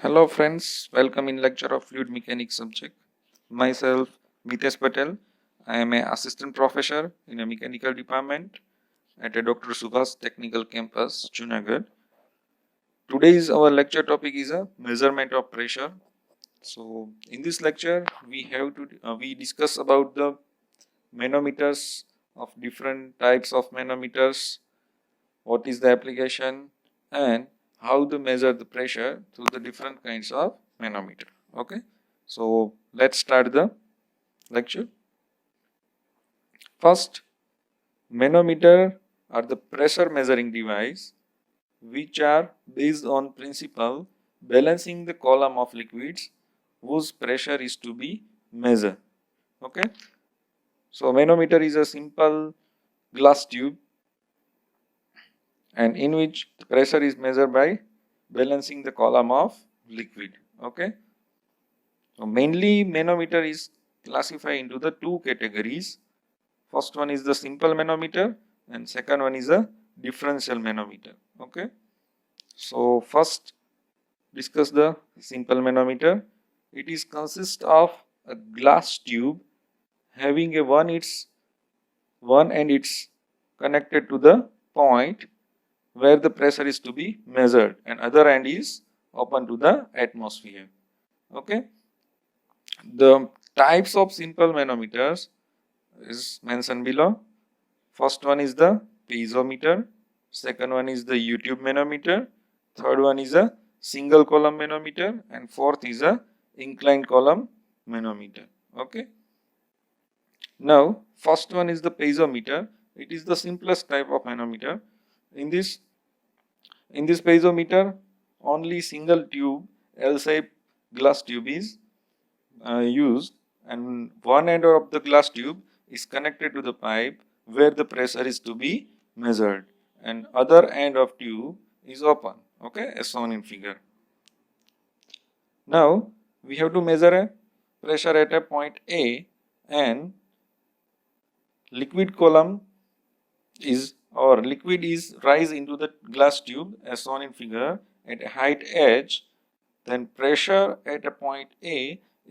Hello friends, welcome in lecture of fluid mechanics subject. Myself Mitesh Patel. I am a assistant professor in a mechanical department at a Dr. Subhas Technical Campus, Junagadh. Today's our lecture topic is a measurement of pressure. So in this lecture we discuss about the manometers of different types of manometers, what is the application and how to measure the pressure through the different kinds of manometer. Okay, so let's start the lecture. First, manometer are the pressure measuring device which are based on principle balancing the column of liquids whose pressure is to be measured. Okay, so manometer is a simple glass tube and in which the pressure is measured by balancing the column of liquid. Okay, so mainly manometer is classified into the two categories. First one is the simple manometer and second one is a differential manometer. Okay, so first discuss the simple manometer. It is consist of a glass tube having a one end it's connected to the point where the pressure is to be measured and other end is open to the atmosphere. Okay, the types of simple manometers is mentioned below. First one is the piezometer, second one is the U-tube manometer, third one is a single column manometer and fourth is a inclined column manometer. Okay, now first one is the piezometer. It is the simplest type of manometer. in this In this piezometer, only single tube, L-shaped glass tube is used, and one end of the glass tube is connected to the pipe where the pressure is to be measured, and other end of tube is open. Okay, as shown in figure. Now we have to measure a pressure at a point A, and liquid column is or liquid is rise into the glass tube as shown in figure at a height h. Then pressure at a point A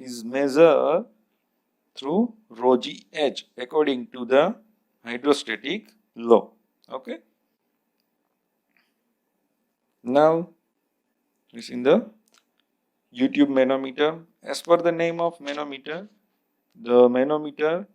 is measured through rho g h according to the hydrostatic law. Okay. Now this in the U-tube manometer. As per the name of manometer, the manometer,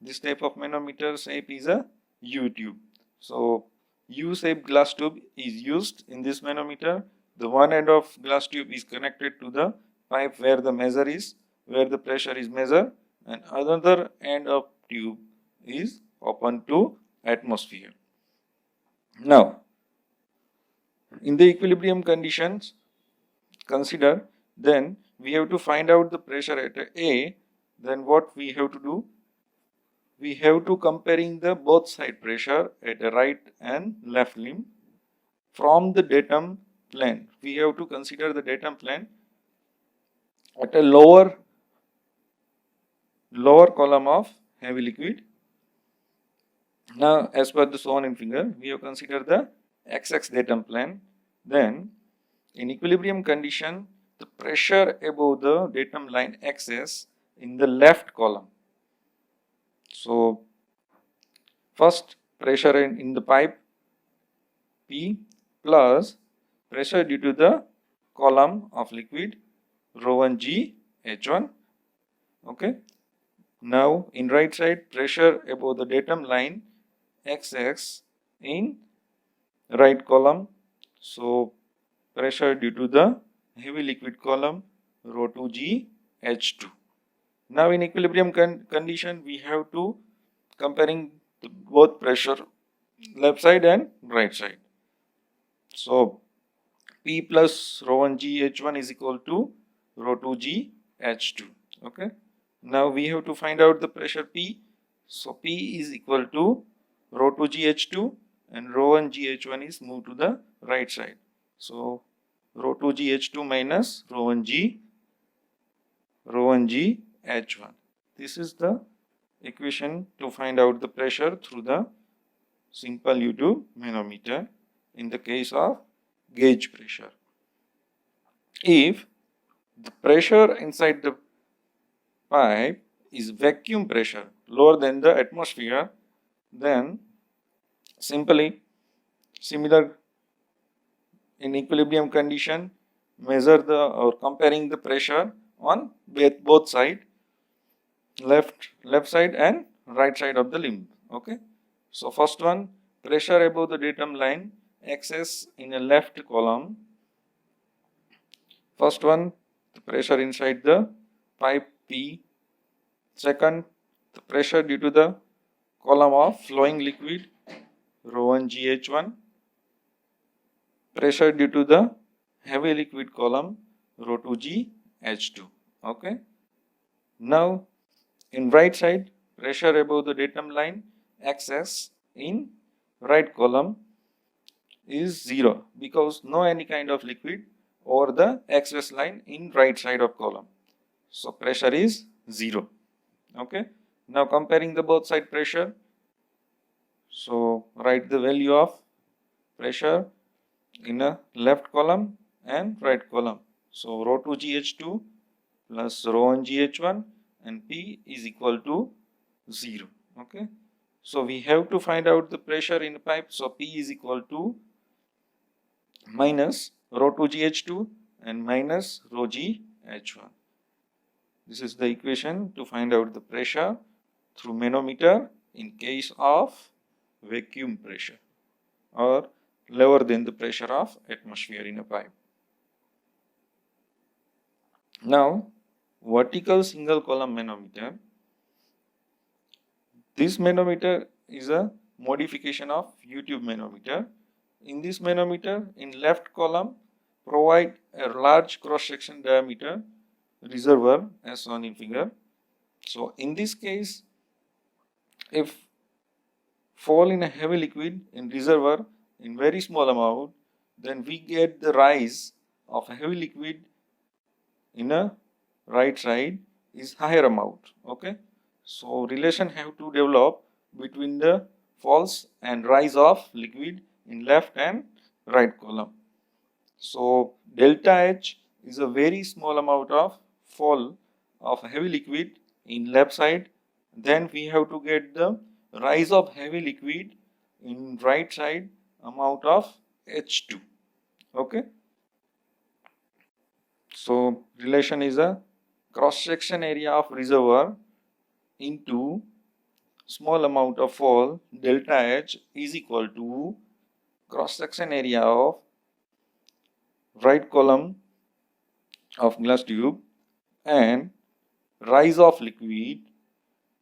this type of manometer shape is a U-tube. So U-shaped glass tube is used in this manometer. The one end of glass tube is connected to the pipe where the measure is, where the pressure is measured, and another end of tube is open to atmosphere. Now, in the equilibrium conditions, consider then we have to find out the pressure at A. Then what we have to do? We have to comparing the both side pressure at the right and left limb from the datum plane. We have to consider the datum plane at a lower column of heavy liquid. Now, as per the shown in figure, we have considered the XX datum plane. Then, in equilibrium condition, the pressure above the datum line axis in the left column. So, first pressure in the pipe P plus pressure due to the column of liquid rho 1 G H1. Okay. Now in right side pressure above the datum line XX in right column. So pressure due to the heavy liquid column rho 2 G H2. Now in equilibrium condition we have to comparing both pressure left side and right side. So P plus rho 1 G H1 is equal to rho 2 G H2. Okay. Now we have to find out the pressure P. So P is equal to rho 2 G H2 and rho 1 G H1 is moved to the right side. So rho 2 G H2 minus rho 1 G H1. This is the equation to find out the pressure through the simple U-tube manometer in the case of gauge pressure. If The pressure inside the pipe is vacuum pressure lower than the atmosphere, then simply similar in equilibrium condition measure the or comparing the pressure on both side, left side and right side of the limb. Okay, so first one, pressure above the datum line excess in a left column. First one, the pressure inside the pipe P. Second, the pressure due to the column of flowing liquid rho 1 GH1. Pressure due to the heavy liquid column rho 2 GH2. Okay. Now in right side, pressure above the datum line excess in right column is 0 because no any kind of liquid over the XS line in right side of column. So pressure is 0. Okay. Now comparing the both side pressure. So write the value of pressure in a left column and right column. So rho 2 GH2 plus rho 1 GH1 and P is equal to 0. Okay. So we have to find out the pressure in the pipe. So P is equal to minus rho 2 GH2 and minus rho GH1. This is the equation to find out the pressure through manometer in case of vacuum pressure or lower than the pressure of atmosphere in a pipe. Now, vertical single column manometer. This manometer is a modification of U-tube manometer. In this manometer, in left column, provide a large cross-section diameter reservoir as shown in figure. So, in this case, if fall in a heavy liquid in reservoir in very small amount, then we get the rise of a heavy liquid in a right side is higher amount. Okay, so relation have to develop between the falls and rise of liquid in left and right column. So delta H is a very small amount of fall of heavy liquid in left side. Then we have to get the rise of heavy liquid in right side amount of H2. Okay. So relation is a cross section area of reservoir into small amount of fall delta H is equal to cross section area of right column of glass tube and rise of liquid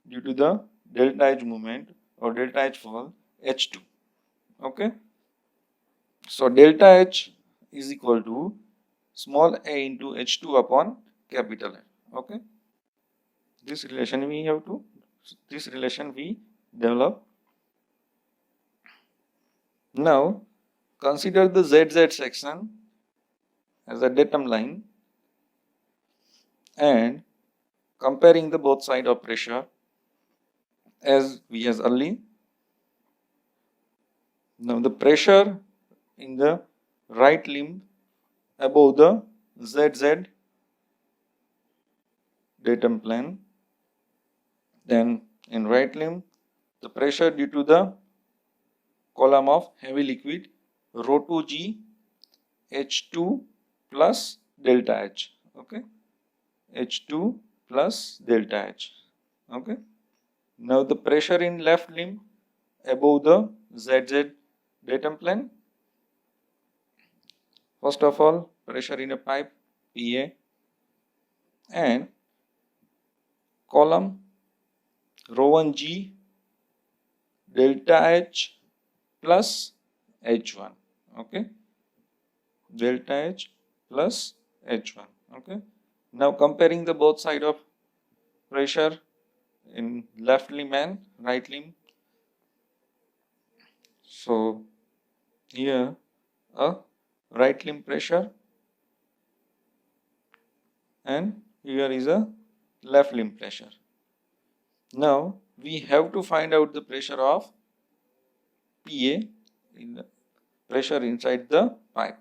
due to the delta H movement or delta H fall H2. Okay. So delta H is equal to small a into H2 upon capital A. Okay. This relation we develop. Now consider the ZZ section as a datum line and comparing the both side of pressure as we as early. Now the pressure in the right limb above the ZZ datum plane. Then in right limb, the pressure due to the column of heavy liquid rho 2 G H2 plus delta H. Okay, H2 plus delta H. Okay. Now the pressure in left limb above the ZZ datum plane. First of all, pressure in a pipe PA and column rho 1 G delta H plus H1. Okay, delta H plus H1. Okay. Now comparing the both side of pressure in left limb and right limb. So here a right limb pressure and here is a left limb pressure. Now we have to find out the pressure of PA in the pressure inside the pipe.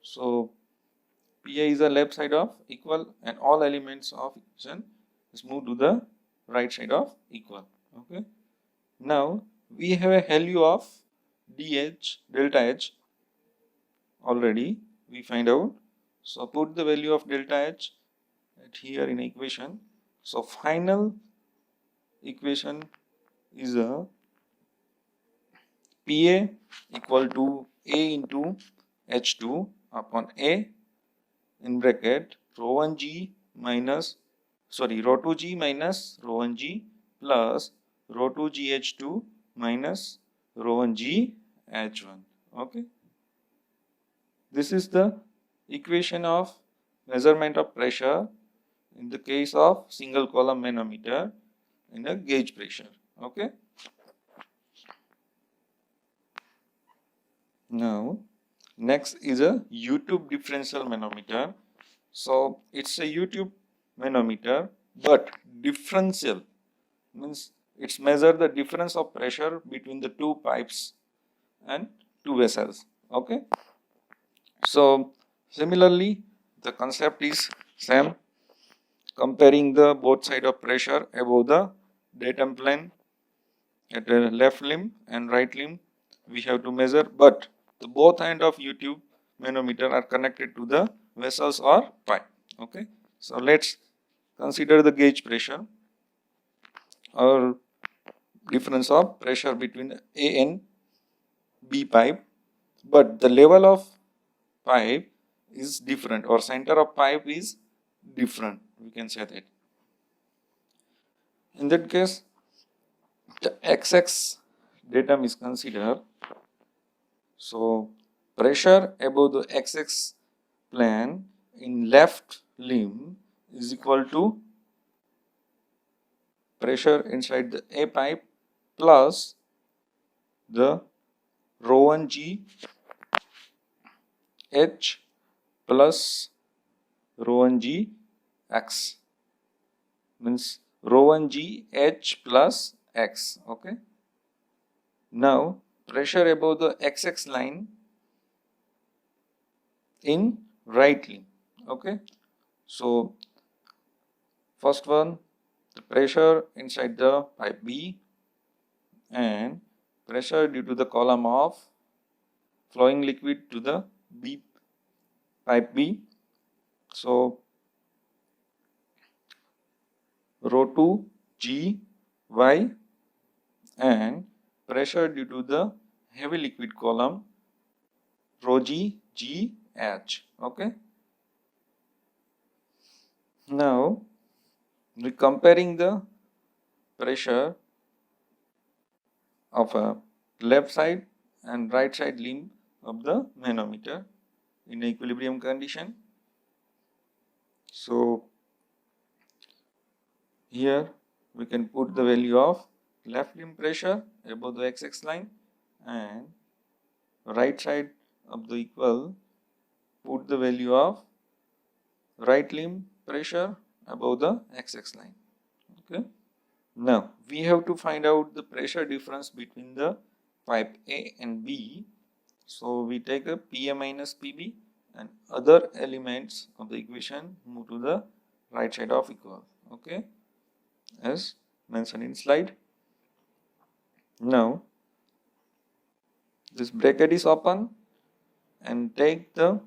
So PA is the left side of equal and all elements of equation is moved to the right side of equal. Okay. Now we have a value of DH, delta H already we find out. So put the value of delta H at here in equation. So final equation is a PA equal to A into H2 upon A in bracket rho 1 G minus rho 2 G minus rho 1 G plus rho 2 GH2 minus rho 1 G H1. Okay. This is the equation of measurement of pressure in the case of single column manometer in a gauge pressure. Okay. Now next is a U-tube differential manometer. So it's a U-tube manometer but differential means it's measure the difference of pressure between the two pipes and two vessels. Okay. So similarly the concept is same, comparing the both side of pressure above the datum plane at the left limb and right limb we have to measure, but the both end of U-tube manometer are connected to the vessels or pipe. Okay. So let's consider the gauge pressure or difference of pressure between A and B pipe, but the level of pipe is different or center of pipe is different, we can say that. In that case the XX datum is considered. So pressure above the XX plane in left limb is equal to pressure inside the A pipe plus the rho 1 G H plus rho 1 G X, means rho 1 G H plus X. Okay. Now pressure above the XX line in right limb. Okay. So first one, the pressure inside the pipe B and pressure due to the column of flowing liquid to the B pipe B. So rho 2 G Y and pressure due to the heavy liquid column rho G G H. Okay. Now we comparing the pressure of a left side and right side limb of the manometer in equilibrium condition. So here we can put the value of left limb pressure above the XX line and right side of the equal put the value of right limb pressure above the XX line. Okay. Now we have to find out the pressure difference between the pipe A and B. So we take a PA minus PB and other elements of the equation move to the right side of equal. Okay, as mentioned in slide. Now this bracket is open and take the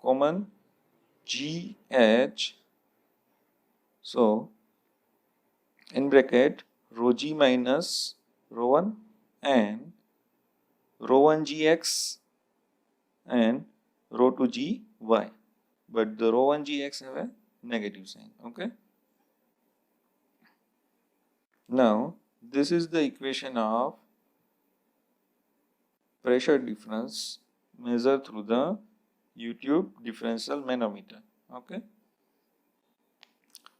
common GH. So in bracket rho G minus rho 1 and rho 1 GX and rho 2 GY, but the rho 1 GX have a negative sign. Okay. Now this is the equation of pressure difference measured through the U-tube differential manometer. Okay.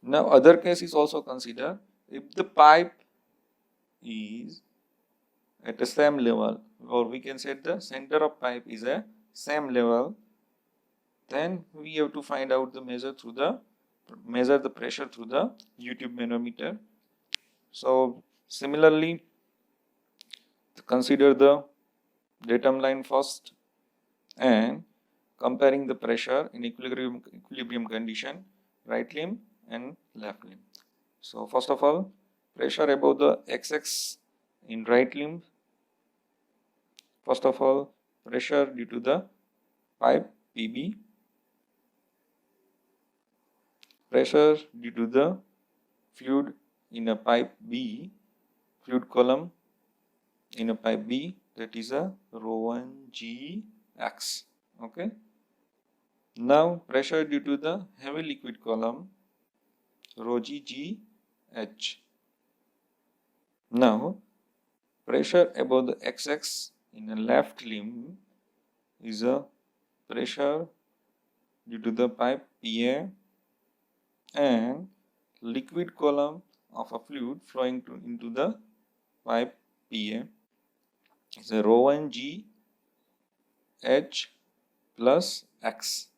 Now other case is also considered. If the pipe is at the same level, or we can say the center of pipe is a same level, then we have to find out the measure the pressure through the U-tube manometer. So similarly, consider the datum line first and comparing the pressure in equilibrium condition, right limb and left limb. So first of all, pressure above the XX in right limb. First of all, pressure due to the pipe PB, pressure due to the fluid in a pipe B, fluid column in a pipe B, that is a rho 1 Gx. Okay. Now pressure due to the heavy liquid column, rho G Gh. Now pressure above the XX in the left limb is a pressure due to the pipe PA and liquid column of a fluid flowing into the pipe PA is a rho 1 G H plus X.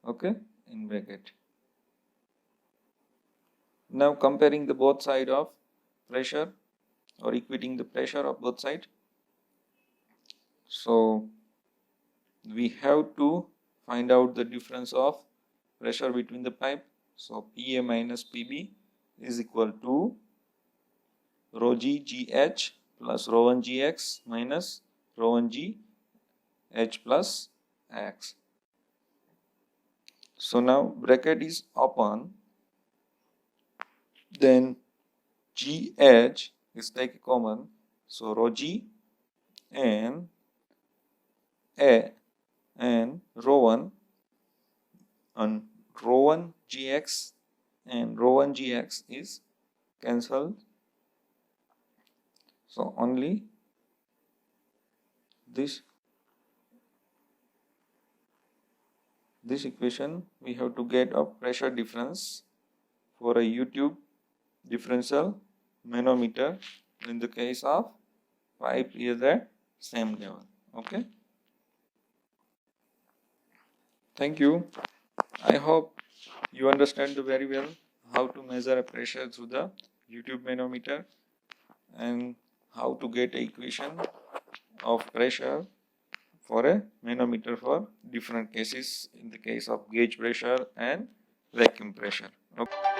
Okay, in bracket. Now comparing the both side of pressure or equating the pressure of both sides. So we have to find out the difference of pressure between the pipe. So PA minus PB is equal to rho G GH plus rho 1 GX minus rho 1 GH plus X. So now bracket is open, then GH is take common, so rho G and A and rho 1 and rho 1 GX and rho 1 GX is cancelled. So only this equation we have to get a pressure difference for a U-tube differential manometer in the case of pipe is at same level. Okay. Thank you. I hope you understand very well how to measure a pressure through the U-tube manometer and how to get an equation of pressure for a manometer for different cases in the case of gauge pressure and vacuum pressure. Okay.